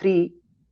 3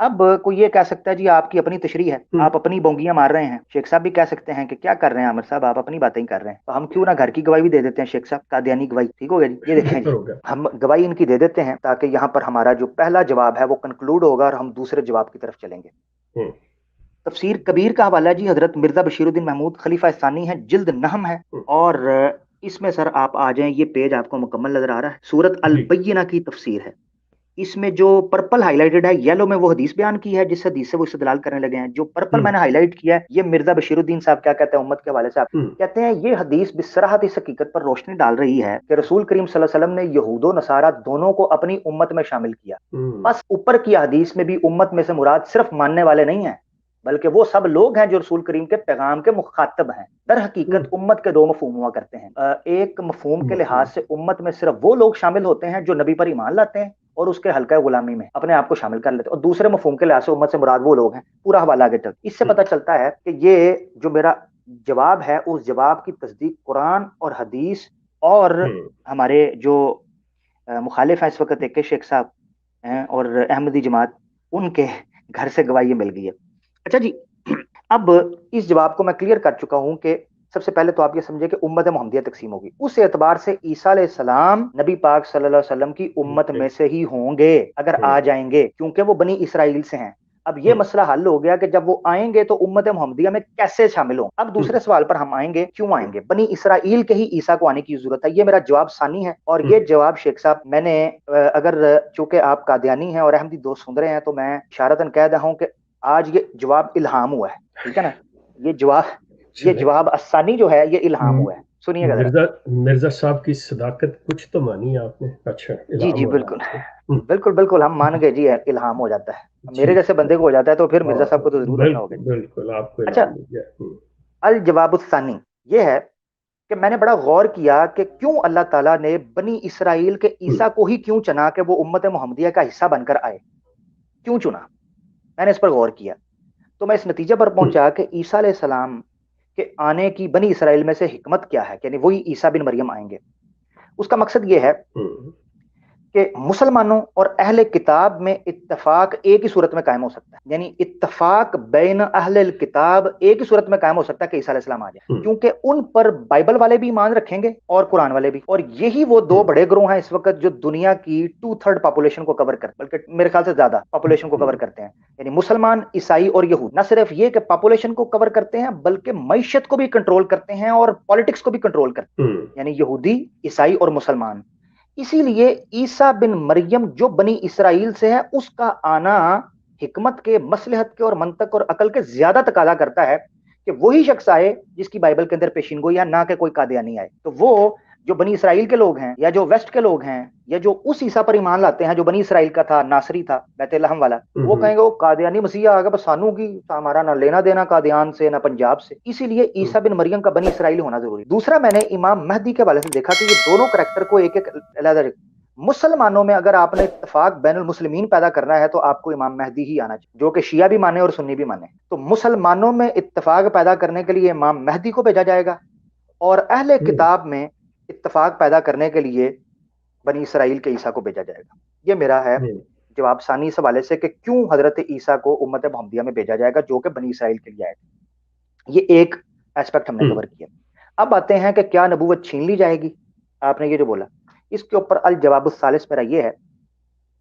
اب کوئی یہ کہہ سکتا ہے جی آپ کی اپنی تشریح ہے، آپ اپنی بونگیاں مار رہے ہیں، شیخ صاحب بھی کہہ سکتے ہیں کہ کیا کر رہے ہیں عامر صاحب، آپ اپنی باتیں ہی کر رہے ہیں، تو ہم کیوں نہ گھر کی گواہی بھی دے دیتے ہیں شیخ صاحب، قادیانی گواہی، ٹھیک ہو گیا جی، یہ دیکھیں جی ہم گواہی ان کی دے دیتے ہیں تاکہ یہاں پر ہمارا جو پہلا جواب ہے وہ کنکلوڈ ہوگا اور ہم دوسرے جواب کی طرف چلیں گے۔ تفسیر کبیر کا حوالہ جی حضرت مرزا بشیر الدین محمود خلیفہ ثانی ہے، جلد نحم ہے، اور اس میں سر آپ آ جائیں، یہ پیج آپ کو مکمل نظر آ رہا ہے، سورت البینہ کی تفسیر ہے، اس میں جو پرپل ہائی لائٹڈ ہے، یلو میں وہ حدیث بیان کی ہے جس حدیث سے وہ استدلال کرنے لگے ہیں، جو پرپل میں نے ہائی لائٹ کیا ہے یہ مرزا بشیر الدین صاحب کیا کہتے ہیں امت کے حوالے سے، آپ کہتے ہیں یہ حدیث بصراحت اس حقیقت پر روشنی ڈال رہی ہے کہ رسول کریم صلی اللہ علیہ وسلم نے یہود و نصارہ دونوں کو اپنی امت میں شامل کیا، بس اوپر کی حدیث میں بھی امت میں سے مراد صرف ماننے والے نہیں ہیں بلکہ وہ سب لوگ ہیں جو رسول کریم کے پیغام کے مخاطب ہیں۔ در حقیقت امت کے دو مفہوم ہوا کرتے ہیں، ایک مفہوم کے لحاظ سے امت میں صرف وہ لوگ شامل ہوتے ہیں جو نبی پر ایمان لاتے ہیں اور اس کے حلقہ غلامی میں اپنے آپ کو شامل کر لیتے ہیں، اور دوسرے مفہوم کے لحاظ سے امت سے مراد وہ لوگ ہیں، پورا حوالہ آگے چل، اس سے پتہ چلتا ہے کہ یہ جو میرا جواب ہے اس جواب کی تصدیق قرآن اور حدیث اور ہمارے جو مخالف ہیں اس وقت ایک شیخ صاحب ہیں اور احمدی جماعت، ان کے گھر سے گواہی مل گئی ہے۔ اچھا جی، اب اس جواب کو میں کلیئر کر چکا ہوں کہ سب سے پہلے تو آپ یہ سمجھے کہ امت محمدیہ تقسیم ہوگی، اس اعتبار سے عیسیٰ علیہ السلام نبی پاک صلی اللہ علیہ وسلم کی امت میں سے ہی ہوں گے اگر آ جائیں گے، کیونکہ وہ بنی اسرائیل سے ہیں۔ اب یہ مسئلہ حل ہو گیا کہ جب وہ آئیں گے تو امت محمدیہ میں کیسے شامل ہوں۔ اب دوسرے سوال پر ہم آئیں گے، کیوں آئیں گے؟ بنی اسرائیل کے ہی عیسیٰ کو آنے کی ضرورت ہے، یہ میرا جواب ثانی ہے، اور یہ جواب شیخ صاحب میں نے اگر چونکہ آپ قادیانی ہیں اور احمدی دوست سن رہے ہیں تو میں اشارتاً کہہ رہا ہوں کہ آج یہ جواب الہام ہوا ہے، ٹھیک ہے نا، یہ جواب ثانی جو ہے یہ الہام ہوا ہے، سنیے گا مرزا صاحب کی صداقت کچھ تو مانی آپ نے، اچھا جی بالکل بالکل ہم مان گئے جی، الہام ہو جاتا ہے، میرے جیسے بندے کو ہو جاتا ہے تو پھر مرزا صاحب کو تو ضرور ہوتا ہوگا۔ بالکل آپ کو اچھا، الجواب الثانی یہ ہے کہ میں نے بڑا غور کیا کہ کیوں اللہ تعالیٰ نے بنی اسرائیل کے عیسیٰ کو ہی کیوں چنا کہ وہ امت محمدیہ کا حصہ بن کر آئے، کیوں چنا؟ میں نے اس پر غور کیا تو میں اس نتیجے پر پہنچا کہ عیسیٰ علیہ السلام کے آنے کی بنی اسرائیل میں سے حکمت کیا ہے، یعنی وہی عیسیٰ بن مریم آئیں گے۔ اس کا مقصد یہ ہے کہ مسلمانوں اور اہل کتاب میں اتفاق ایک ہی صورت میں قائم ہو سکتا ہے، یعنی اتفاق بین اہل الکتاب ایک ہی صورت میں قائم ہو سکتا ہے کہ عیسیٰ علیہ السلام آ جائے، کیونکہ ان پر بائبل والے بھی ایمان رکھیں گے اور قرآن والے بھی، اور یہی وہ دو بڑے گروہ ہیں اس وقت جو دنیا کی 2/3 پاپولیشن کو کور کرتے ہیں، بلکہ میرے خیال سے زیادہ پاپولیشن کو کور کرتے ہیں، یعنی مسلمان، عیسائی اور یہود، نہ صرف یہ کہ پاپولیشن کو کور کرتے ہیں بلکہ معیشت کو بھی کنٹرول کرتے ہیں اور پالیٹکس کو بھی کنٹرول کرتے ہیں، یعنی یہودی، عیسائی اور مسلمان۔ اسی لیے عیسیٰ بن مریم جو بنی اسرائیل سے ہے اس کا آنا حکمت کے، مصلحت کے اور منطق اور عقل کے زیادہ تقاضا کرتا ہے کہ وہی شخص آئے جس کی بائبل کے اندر پیشین گوئی ہے، نہ کہ کوئی قادیانی آئے۔ تو وہ جو بنی اسرائیل کے لوگ ہیں یا جو ویسٹ کے لوگ ہیں یا جو اس عیسیٰ پر ایمان لاتے ہیں جو بنی اسرائیل کا تھا، ناصری تھا، بیت لحم والا، وہ کہیں گے وہ قادیانی مسیح آ گیا، بس سانو کی ہمارا نہ لینا دینا قادیان سے نہ پنجاب سے، اسی لیے عیسیٰ بن مریم کا بنی اسرائیل ہونا ضروری۔ دوسرا، میں نے امام مہدی کے حوالے سے دیکھا کہ یہ دونوں کریکٹر کو ایک ایک علیحدہ، مسلمانوں میں اگر آپ نے اتفاق بین المسلمین پیدا کرنا ہے تو آپ کو امام مہدی ہی آنا چاہیے جو کہ شیعہ بھی مانے اور سنی بھی مانے، تو مسلمانوں میں اتفاق پیدا کرنے کے لیے امام مہدی کو بھیجا جائے گا، اور اہل کتاب میں اتفاق پیدا کرنے کے لیے بنی اسرائیل کے عیسیٰ کو بھیجا جائے گا۔ یہ میرا ہے جواب ثانی اس حوالے سے کہ کیوں حضرت عیسیٰ کو امت محمدیہ میں بھیجا جائے گا جو کہ بنی اسرائیل کے لیے آئے گا۔ یہ ایک ایسپیکٹ ہم نے کور کیا۔ اب آتے ہیں کہ کیا نبوت چھین لی جائے گی، آپ نے یہ جو بولا، اس کے اوپر الجواب الثالث میرا یہ ہے،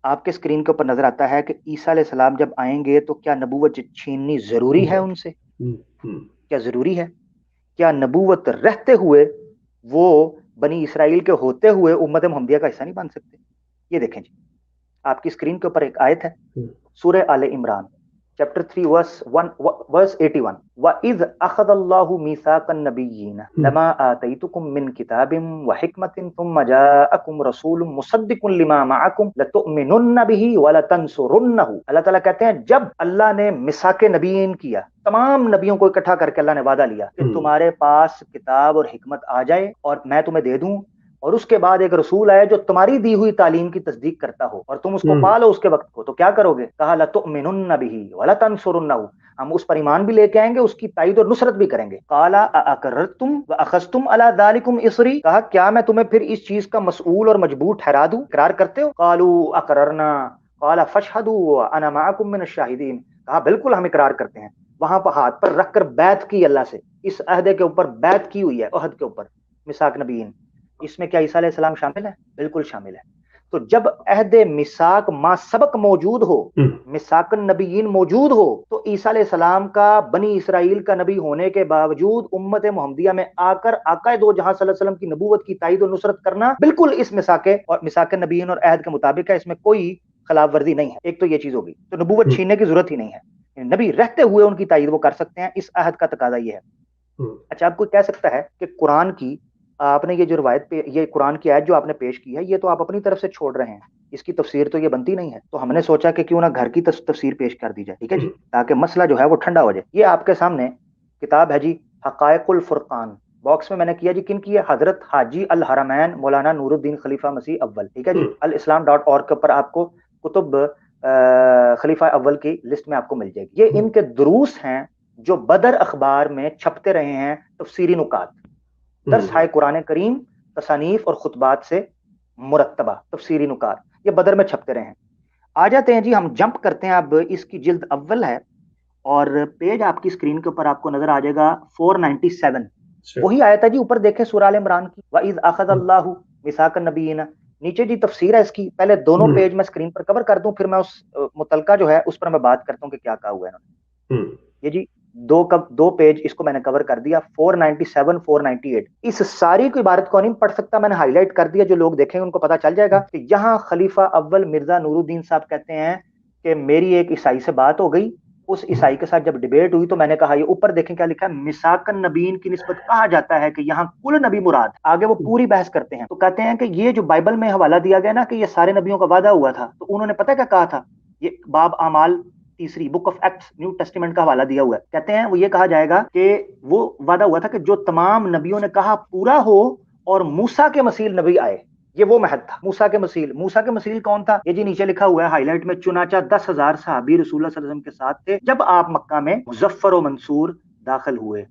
آپ کے اسکرین کے اوپر نظر آتا ہے کہ عیسیٰ علیہ السلام جب آئیں گے تو کیا نبوت چھیننی ضروری ہے ان سے؟ کیا ضروری ہے؟ کیا نبوت رہتے ہوئے وہ بنی اسرائیل کے ہوتے ہوئے امت محمدیہ کا حصہ نہیں بن سکتے؟ یہ دیکھیں جی، آپ کی اسکرین کے اوپر ایک آیت ہے، سورہ آل عمران چیپٹر 3 ورس 81، وَإِذْ أَخَذَ اللَّهُ مِيثَاقَ النَّبِيِّينَ لَمَا آتَيْتُكُم مِّن كِتَابٍ وَحِكْمَةٍ ثُمَّ جَاءَكُمْ رَسُولٌ مُصَدِّقٌ لِّمَا مَعَكُمْ لَتُؤْمِنُنَّ بِهِ وَلَتَنصُرُنَّهُ۔ اللہ تعالیٰ کہتے ہیں جب اللہ نے میثاق نبیین کیا، تمام نبیوں کو اکٹھا کر کے اللہ نے وعدہ لیا کہ تمہارے پاس کتاب اور حکمت آ جائے اور میں تمہیں دے دوں، اور اس کے بعد ایک رسول آئے جو تمہاری دی ہوئی تعلیم کی تصدیق کرتا ہو اور تم اس کو پالو اس کے وقت کو، تو کیا کرو گے؟ کہا لَتُؤْمِنُنَّ بِهِ وَلَتَنصُرُنَّهُ، ہم اس پر ایمان بھی لے کے آئیں گے، اس کی تائید اور نصرت بھی کریں گے۔ قَالَ أَأَقْرَرْتُمْ وَأَخَذْتُمْ عَلَى ذَلِكُمْ إِصْرِي، کہا کیا میں تمہیں پھر اس چیز کا مسئول اور مجبور ٹھہرا دوں، اقرار کرتے ہو؟ قَالُوا أَقْرَرْنَا قال فاشهدوا انا معكم من الشاهدین، کہا بالکل ہم اقرار کرتے ہیں، وہاں پر ہاتھ پر رکھ کر بیعت کی اللہ سے، اس عہدے کے اوپر بیعت کی ہوئی ہے، عہد کے اوپر میثاق نبیین۔ اس میں کیا عیسیٰ علیہ السلام شامل ہے؟ بالکل شامل ہے۔ تو جب عہد میثاق ما سبق موجود ہو، میثاق النبیین موجود ہو، تو عیسیٰ علیہ السلام کا بنی اسرائیل کا نبی ہونے کے باوجود امت محمدیہ میں آ کر آقا دو جہاں صلی اللہ علیہ وسلم کی نبوت کی تائید و نصرت کرنا بالکل اس میثاق اور میثاق النبیین اور عہد کے مطابق ہے، اس میں کوئی خلاف ورزی نہیں ہے۔ ایک تو یہ چیز ہوگی، تو نبوت چھیننے کی ضرورت ہی نہیں ہے، نبی رہتے ہوئے ان کی تائید وہ کر سکتے ہیں، اس عہد کا تقاضا یہ ہے۔ اچھا، اب کوئی کہہ سکتا ہے کہ قرآن کی آپ نے یہ جو روایت پہ یہ قرآن کی آیت جو آپ نے پیش کی ہے، یہ تو آپ اپنی طرف سے چھوڑ رہے ہیں، اس کی تفسیر تو یہ بنتی نہیں ہے۔ تو ہم نے سوچا کہ کیوں نہ گھر کی تفسیر پیش کر دی جائے، ٹھیک ہے جی، تاکہ مسئلہ جو ہے وہ ٹھنڈا ہو جائے۔ یہ آپ کے سامنے کتاب ہے جی حقائق الفرقان، باکس میں میں نے کیا جی کن کی ہے؟ حضرت حاجی الحرمین مولانا نور الدین خلیفہ مسیح اول، ٹھیک ہے جی، الاسلام.org کے اوپر آپ کو کتب خلیفہ اول کی لسٹ میں آپ کو مل جائے گی۔ یہ ان کے دروس ہیں جو بدر اخبار میں چھپتے رہے ہیں، تفسیری نکات، درس ہے قرآن کریم، تصانیف اور خطبات سے مرتبہ تفسیری نکات، یہ بدر میں چھپتے رہے ہیں۔ آ جاتے ہیں جی، ہم جمپ کرتے ہیں، اب اس کی جلد اول ہے اور پیج آپ کی اسکرین کے اوپر آپ کو نظر آ جائے گا 497، وہی آیت ہے جی، اوپر دیکھیں سورہ آل عمران کی، وَإِذْ أَخَذَ اللَّهُ مِيثَاقَ النَّبِيِّينَ، نیچے جی تفسیر ہے اس کی، پہلے دونوں پیج میں اسکرین پر کور کر دوں، پھر میں اس متعلقہ جو ہے اس پر میں بات کرتا ہوں کہ کیا کہا ہوا ہے انہوں نے۔ یہ جی دو پیج اس کو میں نے کور کر دیا، 497 498، اس ساری کو عبارت کو نہیں پڑھ سکتا، میں نے ہائی لائٹ کر دیا، جو لوگ دیکھیں ان کو پتا چل جائے گا کہ یہاں خلیفہ اول مرزا نور الدین صاحب کہتے ہیں کہ میری ایک عیسائی سے بات ہو گئی، اس عیسائی کے ساتھ جب ڈیبیٹ ہوئی تو میں نے کہا، یہ اوپر دیکھیں کیا لکھا ہے، میثاق النبیین کی نسبت کہا جاتا ہے کہ یہاں کل نبی مراد، آگے وہ پوری بحث کرتے ہیں، تو کہتے ہیں کہ یہ جو بائبل میں حوالہ دیا گیا نا کہ یہ سارے نبیوں کا وعدہ ہوا تھا، تو انہوں نے پتہ کیا کہا تھا، یہ باب اعمال تیسری book of acts new testament کا حوالہ دیا ہوا ہے، کہتے ہیں وہ یہ کہا جائے گا کہ وہ وعدہ ہوا تھا کہ جو تمام نبیوں نے کہا پورا ہو اور موسیٰ کے مثیل نبی آئے، یہ وہ مہد تھا موسیٰ کے مثیل۔ موسیٰ کے مثیل کون تھا؟ یہ جی نیچے لکھا ہوا ہے ہائی لائٹ میں، چنانچہ 10,000 صحابی رسول اللہ صلی اللہ علیہ وسلم کے ساتھ تھے جب آپ مکہ میں مظفر و منصور داخل ہوئے،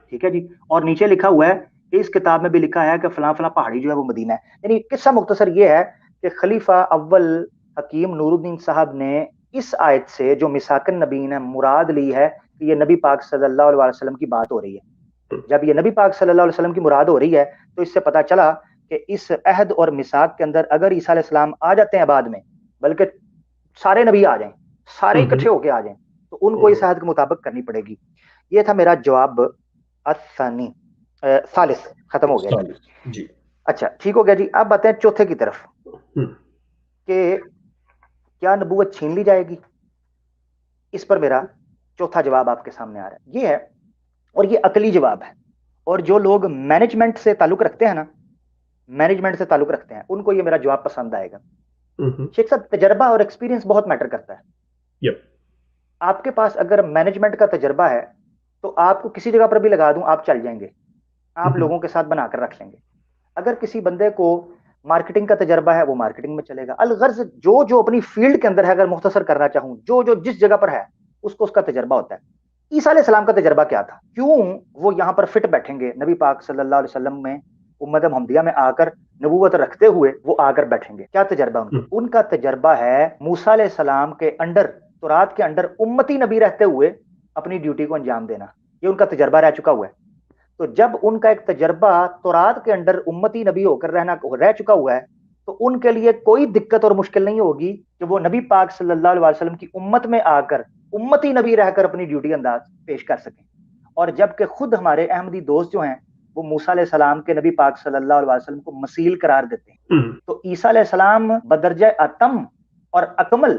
ٹھیک ہے جی، اور نیچے لکھا ہوا ہے کہ اس کتاب میں بھی لکھا ہے کہ فلاں فلاں پہاڑی جو ہے وہ مدینہ ہے۔ یعنی قصہ مختصر یہ ہے کہ خلیفہ اول حکیم نور الدین صاحب نے اس آیت سے جو میثاق النبیین ہے مراد لی ہے کہ یہ نبی پاک صلی اللہ علیہ وسلم کی بات ہو رہی ہے۔ جب یہ نبی پاک صلی اللہ علیہ وسلم کی مراد ہو رہی ہے تو اس سے پتا چلا کہ اس عہد اور میثاق کے اندر اگر عیسیٰ علیہ السلام آ جاتے ہیں بعد میں، بلکہ سارے نبی آ جائیں، سارے اکٹھے ہو کے آ جائیں، تو ان کو اس عہد کے مطابق کرنی پڑے گی۔ یہ تھا میرا جواب الثانی، ثالث ختم ہو گیا جی۔ اچھا ٹھیک ہو گیا جی، اب آتے ہیں چوتھے کی طرف کہ کیا نبوت چھین لی جائے گی؟ اس پر میرا چوتھا جواب آپ کے سامنے آ رہا ہے، یہ ہے، اور یہ عقلی جواب ہے، اور جو لوگ مینجمنٹ سے تعلق رکھتے ہیں نا، مینجمنٹ سے تعلق رکھتے ہیں ان کو یہ میرا جواب پسند آئے گا۔ شیخ صاحب، تجربہ اور ایکسپیرینس بہت میٹر کرتا ہے۔ آپ کے پاس اگر مینجمنٹ کا تجربہ ہے تو آپ کو کسی جگہ پر بھی لگا دوں آپ چل جائیں گے، آپ لوگوں کے ساتھ بنا کر رکھ لیں گے۔ اگر کسی بندے کو مارکیٹنگ کا تجربہ ہے وہ مارکیٹنگ میں چلے گا۔ الغرض جو اپنی فیلڈ کے اندر ہے، اگر مختصر کرنا چاہوں، جو جس جگہ پر ہے اس کو اس کا تجربہ ہوتا ہے۔ عیسیٰ علیہ السلام کا تجربہ کیا تھا؟ کیوں وہ یہاں پر فٹ بیٹھیں گے نبی پاک صلی اللہ علیہ وسلم میں امت محمدیہ میں آ کر نبوت رکھتے ہوئے وہ آ کر بیٹھیں گے؟ کیا تجربہ ان کا تجربہ ہے موسیٰ علیہ السلام کے انڈر، تورات کے انڈر امتی نبی رہتے ہوئے اپنی ڈیوٹی کو انجام دینا، یہ ان کا تجربہ رہ چکا ہوا ہے۔ تو جب ان کا ایک تجربہ تورات کے انڈر امتی نبی ہو کر رہ چکا ہوا ہے تو ان کے لیے کوئی دقت اور مشکل نہیں ہوگی کہ وہ نبی پاک صلی اللہ علیہ وسلم کی امت میں آ کر امتی نبی رہ کر اپنی ڈیوٹی انداز پیش کر سکیں۔ اور جبکہ خود ہمارے احمدی دوست جو ہیں وہ موسیٰ علیہ السلام کے نبی پاک صلی اللہ علیہ وسلم کو مثیل قرار دیتے ہیں، تو عیسیٰ علیہ السلام بدرجہ اتم اور اکمل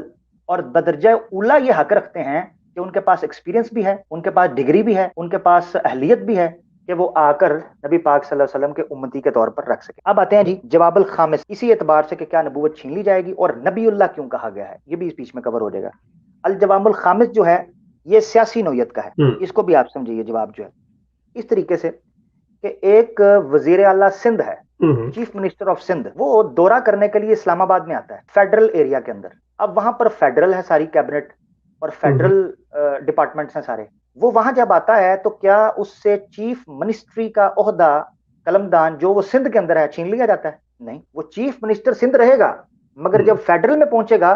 اور بدرجہ اولا یہ حق رکھتے ہیں کہ ان کے پاس ایکسپیرینس بھی ہے، ان کے پاس ڈگری بھی ہے، ان کے پاس اہلیت بھی ہے کہ وہ آ کر نبی پاک صلی اللہ علیہ وسلم کے امتی کے طور پر رکھ سکے۔ اب آتے ہیں جی جواب الخامس، اسی اعتبار سے کہ کیا نبوت چھین لی جائے گی اور نبی اللہ کیوں کہا گیا ہے، یہ بھی اس بیچ میں کور ہو جائے گا۔ الجواب الخامس جو ہے یہ سیاسی نوعیت کا ہے، اس کو بھی آپ سمجھیے۔ جواب جو ہے اس طریقے سے کہ ایک وزیر اعلیٰ سندھ ہے، چیف منسٹر آف سندھ، وہ دورہ کرنے کے لیے اسلام آباد میں آتا ہے فیڈرل ایریا کے اندر۔ اب وہاں پر فیڈرل ہے ساری کیبنٹ اور فیڈرل ڈپارٹمنٹس ہیں سارے، وہ وہاں جب آتا ہے تو کیا اس سے چیف منسٹری کا عہدہ قلمدان جو وہ سندھ کے اندر ہے چھین لیا جاتا ہے؟ نہیں، وہ چیف منسٹر سندھ رہے گا، مگر جب فیڈرل میں پہنچے گا